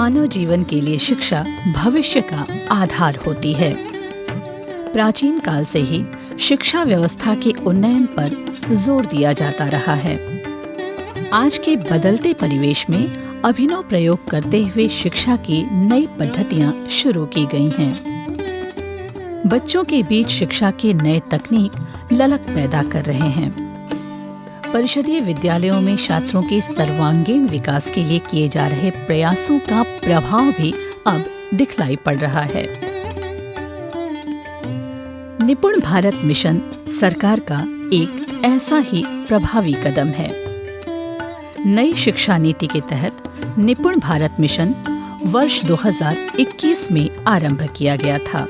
मानव जीवन के लिए शिक्षा भविष्य का आधार होती है। प्राचीन काल से ही शिक्षा व्यवस्था के उन्नयन पर जोर दिया जाता रहा है। आज के बदलते परिवेश में अभिनव प्रयोग करते हुए शिक्षा की नई पद्धतियां शुरू की गई हैं। बच्चों के बीच शिक्षा के नए तकनीक ललक पैदा कर रहे हैं। परिषदीय विद्यालयों में छात्रों के सर्वांगीण विकास के लिए किए जा रहे प्रयासों का प्रभाव भी अब दिखलाई पड़ रहा है। निपुण भारत मिशन सरकार का एक ऐसा ही प्रभावी कदम है। नई शिक्षा नीति के तहत निपुण भारत मिशन वर्ष 2021 में आरंभ किया गया था,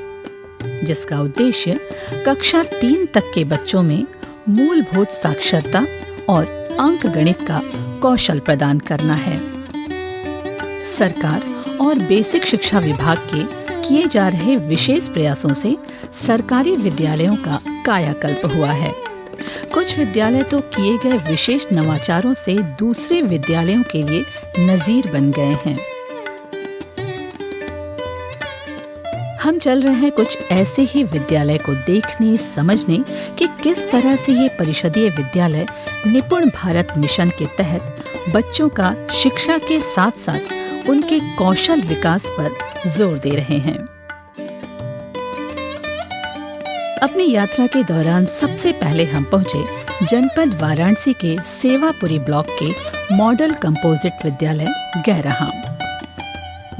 जिसका उद्देश्य कक्षा 3 तक के बच्चों में मूलभूत साक्षरता और अंकगणित का कौशल प्रदान करना है। सरकार और बेसिक शिक्षा विभाग के किए जा रहे विशेष प्रयासों से सरकारी विद्यालयों का कायाकल्प हुआ है। कुछ विद्यालय तो किए गए विशेष नवाचारों से दूसरे विद्यालयों के लिए नजीर बन गए हैं। हम चल रहे हैं कुछ ऐसे ही विद्यालय को देखने समझने कि किस तरह से ये परिषदीय विद्यालय निपुण भारत मिशन के तहत बच्चों का शिक्षा के साथ साथ उनके कौशल विकास पर जोर दे रहे हैं। अपनी यात्रा के दौरान सबसे पहले हम पहुंचे जनपद वाराणसी के सेवापुरी ब्लॉक के मॉडल कंपोजिट विद्यालय गैरहाम,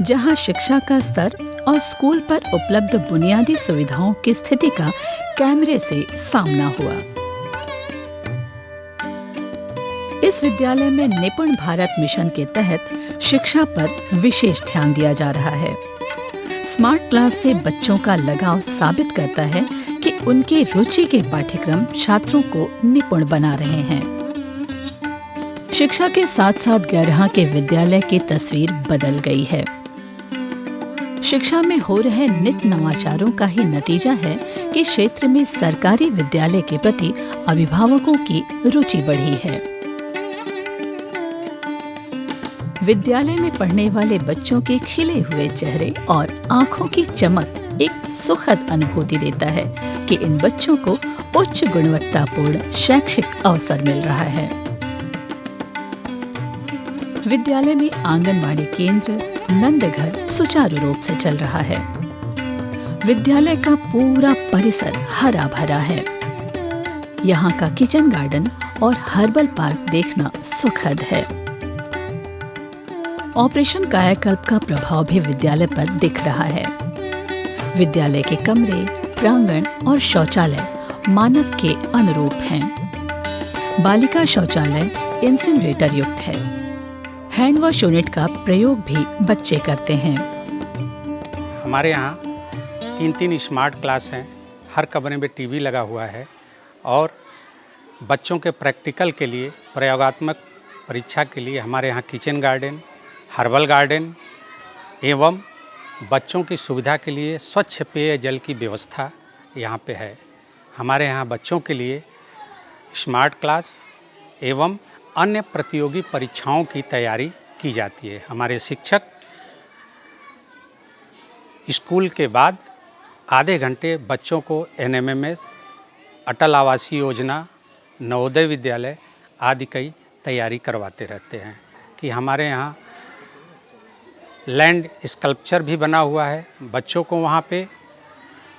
जहां शिक्षा का स्तर और स्कूल पर उपलब्ध बुनियादी सुविधाओं की स्थिति का कैमरे से सामना हुआ। इस विद्यालय में निपुण भारत मिशन के तहत शिक्षा पर विशेष ध्यान दिया जा रहा है। स्मार्ट क्लास से बच्चों का लगाव साबित करता है कि उनके रुचि के पाठ्यक्रम छात्रों को निपुण बना रहे हैं। शिक्षा के साथ साथ गैरहां के विद्यालय की तस्वीर बदल गई है। शिक्षा में हो रहे नित नवाचारों का ही नतीजा है कि क्षेत्र में सरकारी विद्यालय के प्रति अभिभावकों की रुचि बढ़ी है। विद्यालय में पढ़ने वाले बच्चों के खिले हुए चेहरे और आंखों की चमक एक सुखद अनुभूति देता है कि इन बच्चों को उच्च गुणवत्तापूर्ण शैक्षिक अवसर मिल रहा है। विद्यालय में आंगनबाड़ी केंद्र, नंदघर सुचारू रूप से चल रहा है। विद्यालय का पूरा परिसर हरा भरा है। यहाँ का किचन गार्डन और हर्बल पार्क देखना सुखद है। ऑपरेशन कायाकल्प का प्रभाव भी विद्यालय पर दिख रहा है। विद्यालय के कमरे, प्रांगण और शौचालय मानक के अनुरूप हैं। बालिका शौचालय इंसिनरेटर युक्त है। हैंड वॉश यूनिट का प्रयोग भी बच्चे करते हैं। हमारे यहाँ 3 स्मार्ट क्लास हैं। हर कमरे में टीवी लगा हुआ है और बच्चों के प्रैक्टिकल के लिए, प्रयोगात्मक परीक्षा के लिए हमारे यहाँ किचन गार्डन, हर्बल गार्डन एवं बच्चों की सुविधा के लिए स्वच्छ पेयजल की व्यवस्था यहाँ पे है। हमारे यहाँ बच्चों के लिए स्मार्ट क्लास एवं अन्य प्रतियोगी परीक्षाओं की तैयारी की जाती है। हमारे शिक्षक स्कूल के बाद आधे घंटे बच्चों को NMMS, अटल आवासीय योजना, नवोदय विद्यालय आदि की तैयारी करवाते रहते हैं। कि हमारे यहाँ लैंड स्कल्पचर भी बना हुआ है। बच्चों को वहाँ पे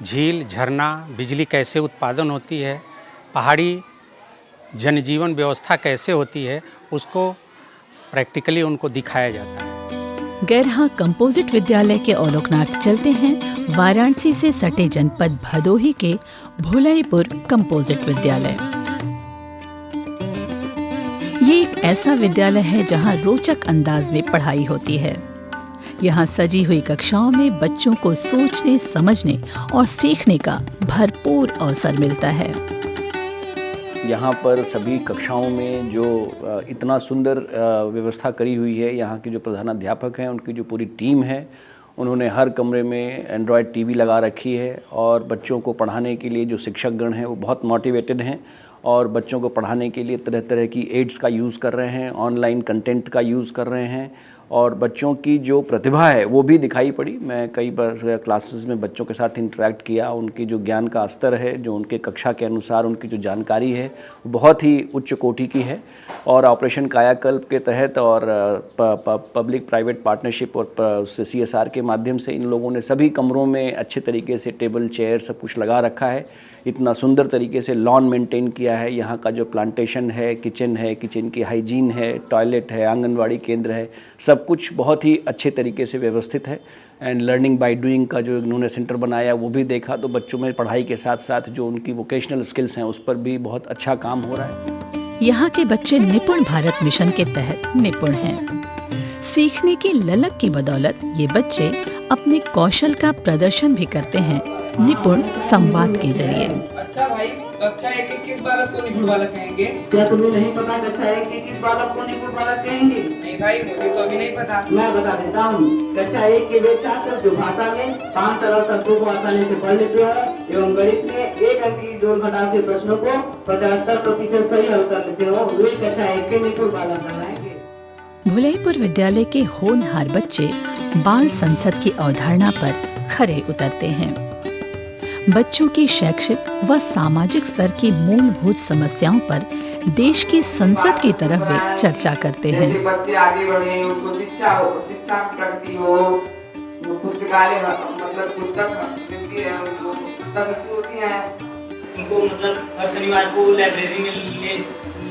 झील, झरना, बिजली कैसे उत्पादन होती है, पहाड़ी जनजीवन व्यवस्था कैसे होती है, उसको प्रैक्टिकली उनको दिखाया जाता है। गैरहां कंपोजिट विद्यालय के अवलोकनार्थ चलते हैं वाराणसी से सटे जनपद भदोही के भुलईपुर कंपोजिट विद्यालय। ये एक ऐसा विद्यालय है जहां रोचक अंदाज में पढ़ाई होती है। यहाँ सजी हुई कक्षाओं में बच्चों को सोचने, समझने और सीखने का भरपूर अवसर मिलता है। यहाँ पर सभी कक्षाओं में जो इतना सुंदर व्यवस्था करी हुई है, यहाँ के जो प्रधानाध्यापक हैं, उनकी जो पूरी टीम है, उन्होंने हर कमरे में एंड्रॉयड टीवी लगा रखी है और बच्चों को पढ़ाने के लिए जो शिक्षकगण हैं वो बहुत मोटिवेटेड हैं और बच्चों को पढ़ाने के लिए तरह तरह की एड्स का यूज़ कर रहे हैं, ऑनलाइन कंटेंट का यूज़ कर रहे हैं और बच्चों की जो प्रतिभा है वो भी दिखाई पड़ी। मैं कई बार क्लासेस में बच्चों के साथ इंटरेक्ट किया, उनकी जो ज्ञान का स्तर है, जो उनके कक्षा के अनुसार उनकी जो जानकारी है वो बहुत ही उच्च कोटि की है। और ऑपरेशन कायाकल्प के तहत और पब्लिक प्राइवेट पार्टनरशिप और उससे CSR के माध्यम से इन लोगों ने सभी कमरों में अच्छे तरीके से टेबल चेयर सब कुछ लगा रखा है। इतना सुंदर तरीके से लॉन मेंटेन किया है। यहाँ का जो प्लांटेशन है, किचन की हाइजीन है, टॉयलेट है, आंगनवाड़ी केंद्र है, सब कुछ बहुत ही अच्छे तरीके से व्यवस्थित है। एंड लर्निंग बाय डूइंग का जो इन्होंने सेंटर बनाया वो भी देखा, तो बच्चों में पढ़ाई के साथ साथ जो उनकी वोकेशनल स्किल्स हैं उस पर भी बहुत अच्छा काम हो रहा है। यहाँ के बच्चे निपुण भारत मिशन के तहत निपुण हैं। सीखने की ललक की बदौलत ये बच्चे अपने कौशल का प्रदर्शन भी करते हैं निपुण संवाद के जरिए। अच्छा भाई, कक्षा 1 के किस बालक को निपुण बालक कहेंगे? क्या तुम्हें नहीं पता कक्षा 1 के किस बालक को निपुण बालक कहेंगे? नहीं भाई, मुझे तो अभी नहीं पता। मैं बता देता हूँ। कक्षा 1 के वे छात्र जो भाषा में 5 सरल शब्दों को आसानी से पढ़ लेते हैं एवं गणित में 1 अंक की जोड़ घटाव के प्रश्नों को 75% सही हल कर लेते हो, वे कक्षा 1 के निपुण बालक कहलाएंगे। भुलईपुर विद्यालय के होनहार बच्चे बाल संसद की अवधारणा पर खरे उतरते हैं। बच्चों की शैक्षिक व सामाजिक स्तर की मूलभूत समस्याओं पर देश की संसद की तरफ वे चर्चा करते हैं। जैसे बच्चे आगे बढ़े, उनको शिक्षा प्रगति हो, पुस्तकालय मतलब पुस्तक मिलती है, उनको पुस्तक इशू होती है। उनको मतलब हर शनिवार को लाइब्रेरी में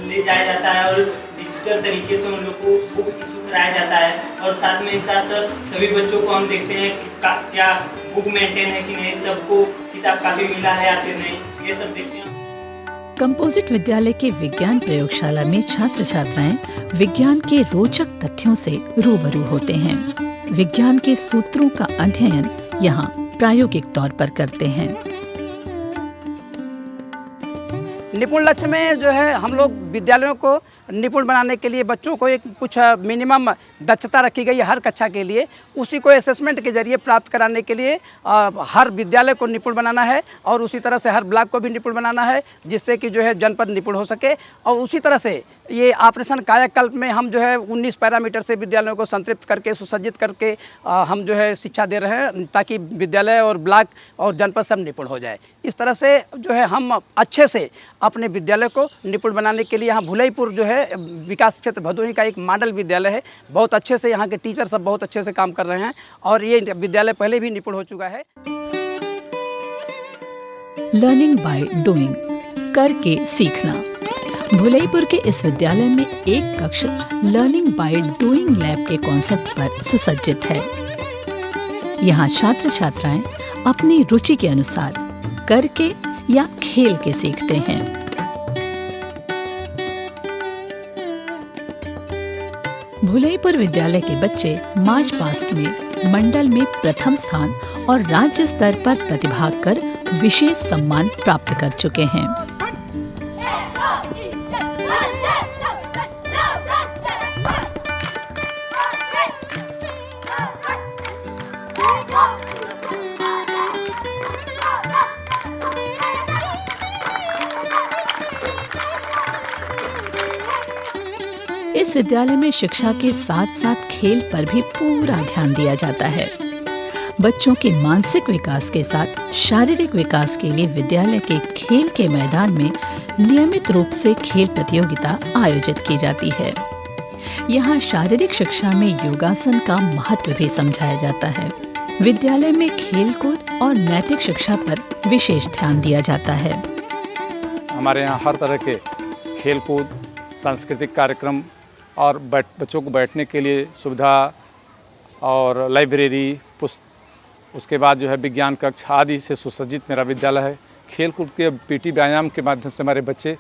ले जाया जाता है और डिजिटल तरीके से उन लोग को बुक इशू कराया जाता है। और साथ में साथ सभी बच्चों को हम देखते हैं कि क्या बुक मेंटेन है कि नहीं, सबको किताब काफी मिला है या फिर नहीं, ये सब देखते हैं। कंपोजिट विद्यालय के विज्ञान प्रयोगशाला में छात्र छात्राएं विज्ञान के रोचक तथ्यों से रूबरू होते हैं। विज्ञान के सूत्रों का अध्ययन यहाँ प्रायोगिक तौर पर करते हैं। निपुण लक्ष्य में जो है हम लोग विद्यालयों को निपुण बनाने के लिए बच्चों को एक कुछ मिनिमम दक्षता रखी गई है हर कक्षा के लिए। उसी को असेसमेंट के जरिए प्राप्त कराने के लिए हर विद्यालय को निपुण बनाना है और उसी तरह से हर ब्लॉक को भी निपुण बनाना है, जिससे कि जो है जनपद निपुण हो सके। और उसी तरह से ये ऑपरेशन कायाकल्प में हम जो है 19 पैरामीटर से विद्यालयों को संतृप्त करके सुसज्जित करके हम जो है शिक्षा दे रहे हैं, ताकि विद्यालय और ब्लॉक और जनपद सब निपुण हो जाए। इस तरह से जो है हम अच्छे से अपने विद्यालय को निपुण बनाने के लिए यहाँ भुलईपुर जो है विकास क्षेत्र भदोही का एक मॉडल विद्यालय है। बहुत अच्छे से यहाँ के टीचर सब बहुत अच्छे से काम कर रहे हैं और ये विद्यालय पहले भी निपुण हो चुका है। लर्निंग बाय डूइंग, करके सीखना। भुलईपुर के इस विद्यालय में एक कक्ष लर्निंग बाय डूइंग लैब के कॉन्सेप्ट पर सुसज्जित है। यहाँ छात्र छात्राएं अपनी रुचि के अनुसार करके या खेल के सीखते हैं। भुलईपुर विद्यालय के बच्चे मार्च पास्ट में मंडल में प्रथम स्थान और राज्य स्तर पर प्रतिभाग कर विशेष सम्मान प्राप्त कर चुके हैं। इस विद्यालय में शिक्षा के साथ साथ खेल पर भी पूरा ध्यान दिया जाता है। बच्चों के मानसिक विकास के साथ शारीरिक विकास के लिए विद्यालय के खेल के मैदान में नियमित रूप से खेल प्रतियोगिता आयोजित की जाती है। यहाँ शारीरिक शिक्षा में योगासन का महत्व भी समझाया जाता है। विद्यालय में खेलकूद और नैतिक शिक्षा पर विशेष ध्यान दिया जाता है। हमारे यहाँ हर तरह के खेलकूद, सांस्कृतिक कार्यक्रम और बच्चों को बैठने के लिए सुविधा और लाइब्रेरी, उसके बाद जो है विज्ञान कक्ष आदि से सुसज्जित मेरा विद्यालय है। खेलकूद के PT व्यायाम के माध्यम से हमारे बच्चे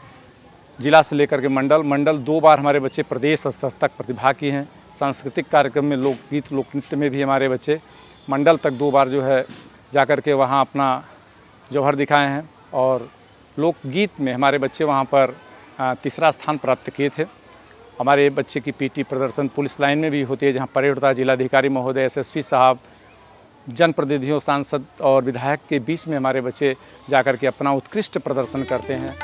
जिला से लेकर के मंडल 2 बार हमारे बच्चे प्रदेश स्तर तक प्रतिभाग किए हैं। सांस्कृतिक कार्यक्रम में लोकगीत, लोकनृत्य में भी हमारे बच्चे मंडल तक 2 बार जो है जाकर के वहाँ अपना जौहर दिखाए हैं। और लोकगीत में हमारे बच्चे वहाँ पर 3रा स्थान प्राप्त किए थे। हमारे बच्चे की PT प्रदर्शन पुलिस लाइन में भी होती है, जहाँ परेड होता है। जिलाधिकारी महोदय, SSP साहब, जनप्रतिनिधियों, सांसद और विधायक के बीच में हमारे बच्चे जाकर के अपना उत्कृष्ट प्रदर्शन करते हैं।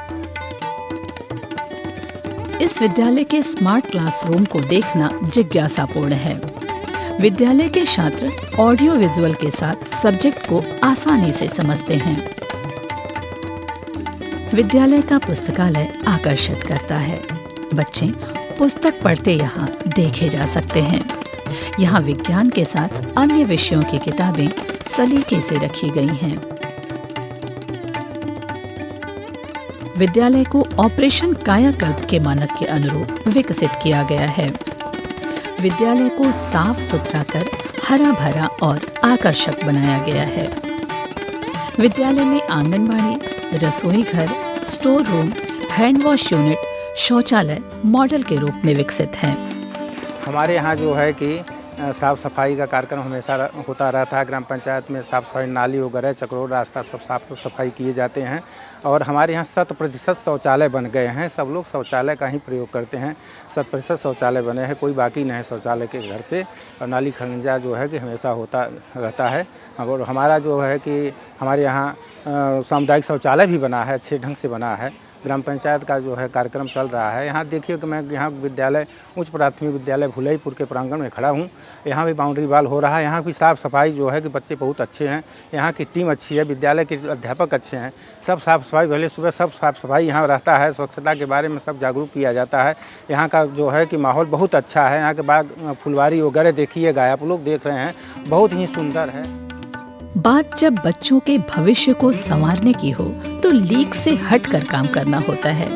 इस विद्यालय के स्मार्ट क्लासरूम को देखना जिज्ञासापूर्ण है। विद्यालय के छात्र ऑडियो विजुअल के साथ सब्जेक्ट को आसानी से समझते हैं। विद्यालय का पुस्तकालय आकर्षित करता है। बच्चे पुस्तक पढ़ते यहाँ देखे जा सकते हैं। यहाँ विज्ञान के साथ अन्य विषयों की किताबें सलीके से रखी गई हैं। विद्यालय को ऑपरेशन कायाकल्प के मानक के अनुरूप विकसित किया गया है। विद्यालय को साफ सुथरा कर हरा भरा और आकर्षक बनाया गया है। विद्यालय में आंगनबाड़ी, रसोई घर, store room, hand wash unit, शौचालय मॉडल के रूप में विकसित हैं। हमारे यहाँ जो है कि साफ़ सफाई का कार्यक्रम हमेशा होता रहता है। ग्राम पंचायत में साफ़ सफाई, नाली वगैरह, चक्रोड़, रास्ता सब साफ़ सफाई किए जाते हैं। और हमारे यहाँ 100% शौचालय बन गए हैं। सब लोग शौचालय का ही प्रयोग करते हैं। 100% शौचालय बने हैं, कोई बाकी नहीं है शौचालय के घर से। और नाली खंजा जो है कि हमेशा होता रहता है। और हमारा जो है कि हमारे यहाँ सामुदायिक शौचालय भी बना है, अच्छे ढंग से बना है। ग्राम पंचायत का जो है कार्यक्रम चल रहा है। यहाँ देखिए कि मैं यहाँ विद्यालय, उच्च प्राथमिक विद्यालय भुलईपुर के प्रांगण में खड़ा हूँ। यहाँ भी बाउंड्री वाल हो रहा है। यहाँ की साफ़ सफाई जो है कि बच्चे बहुत अच्छे हैं। यहाँ की टीम अच्छी है, विद्यालय के अध्यापक अच्छे हैं। सब साफ़ सफाई, पहले सुबह सब साफ़ सफाई यहाँ रहता है। स्वच्छता के बारे में सब जागरूक किया जाता है। यहाँ का जो है कि माहौल बहुत अच्छा है। यहाँ के बाग, फुलवारी वगैरह देखिएगा, आप लोग देख रहे हैं, बहुत ही सुंदर है। बात जब बच्चों के भविष्य को संवारने की हो तो लीक से हटकर काम करना होता है।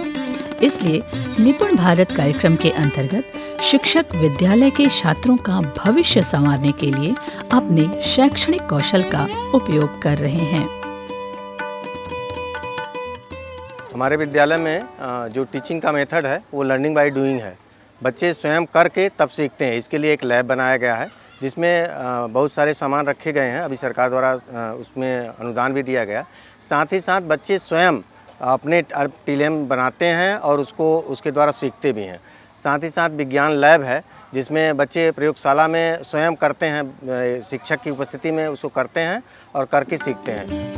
इसलिए निपुण भारत कार्यक्रम के अंतर्गत शिक्षक विद्यालय के छात्रों का भविष्य संवारने के लिए अपने शैक्षणिक कौशल का उपयोग कर रहे हैं। हमारे विद्यालय में जो टीचिंग का मेथड है वो लर्निंग बाय डूइंग है। बच्चे स्वयं करके तब सीखते हैं। इसके लिए एक लैब बनाया गया है जिसमें बहुत सारे सामान रखे गए हैं। अभी सरकार द्वारा उसमें अनुदान भी दिया गया। साथ ही साथ बच्चे स्वयं अपने टीलेम बनाते हैं और उसके द्वारा सीखते भी हैं। साथ ही साथ विज्ञान लैब है जिसमें बच्चे प्रयोगशाला में स्वयं करते हैं, शिक्षक की उपस्थिति में उसको करते हैं और करके सीखते हैं।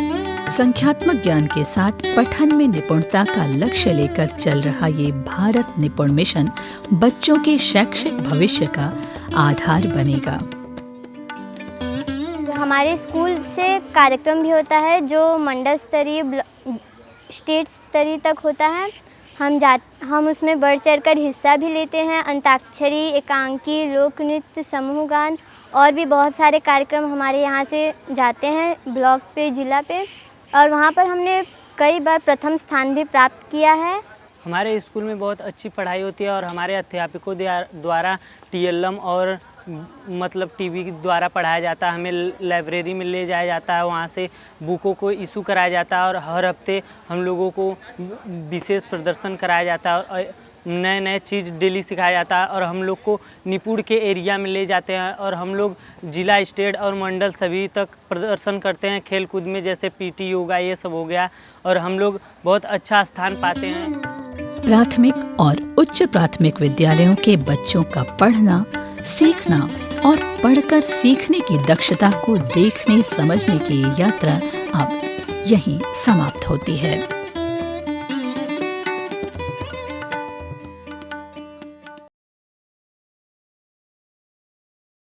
संख्यात्मक ज्ञान के साथ पठन में निपुणता का लक्ष्य लेकर चल रहा ये भारत निपुण मिशन बच्चों के शैक्षिक भविष्य का आधार बनेगा। हमारे स्कूल से कार्यक्रम भी होता है जो मंडल स्तरीय, स्टेट स्तरीय तक होता है। हम उसमें बढ़ चढ़कर हिस्सा भी लेते हैं। अंताक्षरी, एकांकी, लोक नृत्य, समूह गान और भी बहुत सारे कार्यक्रम हमारे यहाँ से जाते हैं ब्लॉक पे, जिला पे, और वहाँ पर हमने कई बार प्रथम स्थान भी प्राप्त किया है। हमारे स्कूल में बहुत अच्छी पढ़ाई होती है और हमारे अध्यापकों द्वारा TLM और मतलब टीवी द्वारा पढ़ाया जाता है। हमें लाइब्रेरी में ले जाया जाता है, वहाँ से बुकों को इशू कराया जाता है और हर हफ्ते हम लोगों को विशेष प्रदर्शन कराया जाता है और नए नए चीज़ डेली सिखाया जाता है। और हम लोग को निपुण के एरिया में ले जाते हैं और हम लोग जिला, स्टेट और मंडल सभी तक प्रदर्शन करते हैं खेल कूद में, जैसे PT, योगा, ये सब हो गया, और हम लोग बहुत अच्छा स्थान पाते हैं। प्राथमिक और उच्च प्राथमिक विद्यालयों के बच्चों का पढ़ना, सीखना और पढ़कर सीखने की दक्षता को देखने समझने की यात्रा अब यहीं समाप्त होती है।